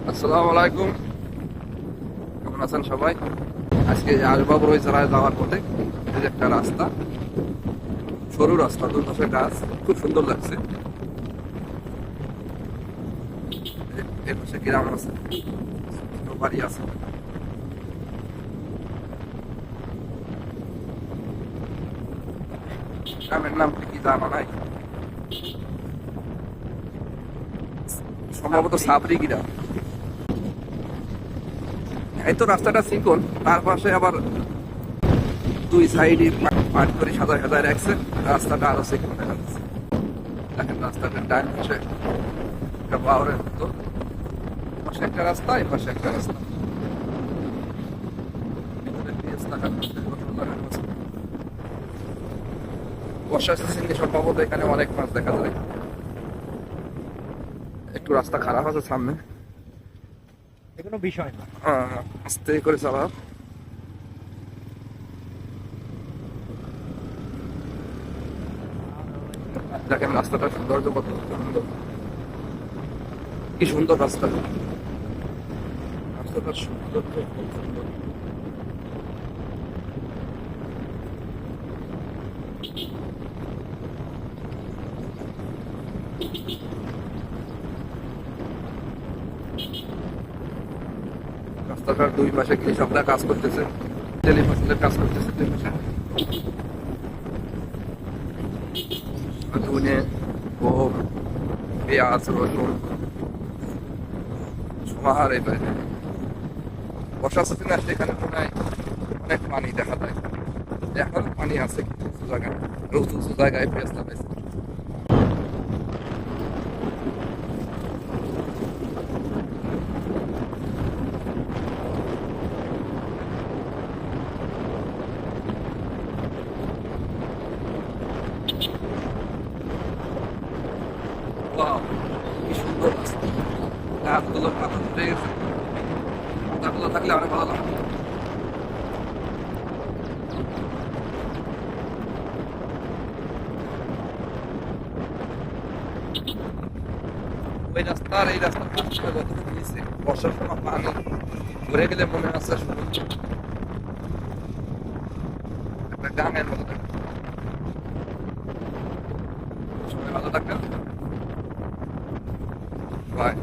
আসসালামু আলাইকুম, কেমন আছেন সবাই? আজকে আসবাবুর ওই জায়গায় যাওয়ার পথে এই যে একটা রাস্তা, সরু রাস্তা, দুই পাশে গাছ, খুব সুন্দর লাগছে। এর পাশে গ্রাম আছে, ছোট বাড়ি আছে। গ্রামের নাম কি জানা নাই, সম্ভবত সাবরি গ্রাম। এই তো রাস্তাটা চিকন, তার পাশে আবার দুই সাইডে পাট করে সাজায় সাজায় রাখছে, রাস্তাটা আরো চিকন দেখা যাচ্ছে। দেখেন রাস্তাটার ডান পাশে একটা বাউরের মতো, পাশে একটা রাস্তা, এই পাশে একটা রাস্তা। ভিতরে পেঁয়াজ লাগানো আছে, রসুন লাগানো আছে। বর্ষা সিজনে সম্ভবত এখানে অনেক মাছ দেখা যায়। একটু রাস্তা খারাপ আছে সামনে, কোনো বিষয় না। আস্তে করে চালা। দেখেন রাস্তাটা সৌন্দর্য কত সুন্দর, কি সুন্দর রাস্তা, রাস্তাটার সৌন্দর্য খুব সুন্দর। রাস্তাটার দুই পাশে কৃষকরা কাজ করতেছে, তেলি ফসলের কাজ করতেছে দুই পাশে। ধনে, গম, পেঁয়াজ, রসুন সমাহার এই বাইরে। বর্ষা সিজনে আসলে এখানে মনে হয় অনেক পানি দেখা যায়। এখন পানি আছে কিছু কিছু জায়গায়, আর উঁচু উঁচু জায়গায় পেঁয়াজ লাগাইছে। Wow, কি সুন্দর রাস্তা, গাছগুলো পাতা ফুটে গেছে, পাতাগুলো থাকলে অনেক ভালো লাগে। ওই রাস্তা আর এই রাস্তার মাঝখানে যতটুকু নিচে বর্ষার সময় পানি ঘুরে গেলে মনে হচ্ছে সমুদ্র, একটা গ্রামের মতো থাকে। সবাই ভালো থাকবেন, বাই।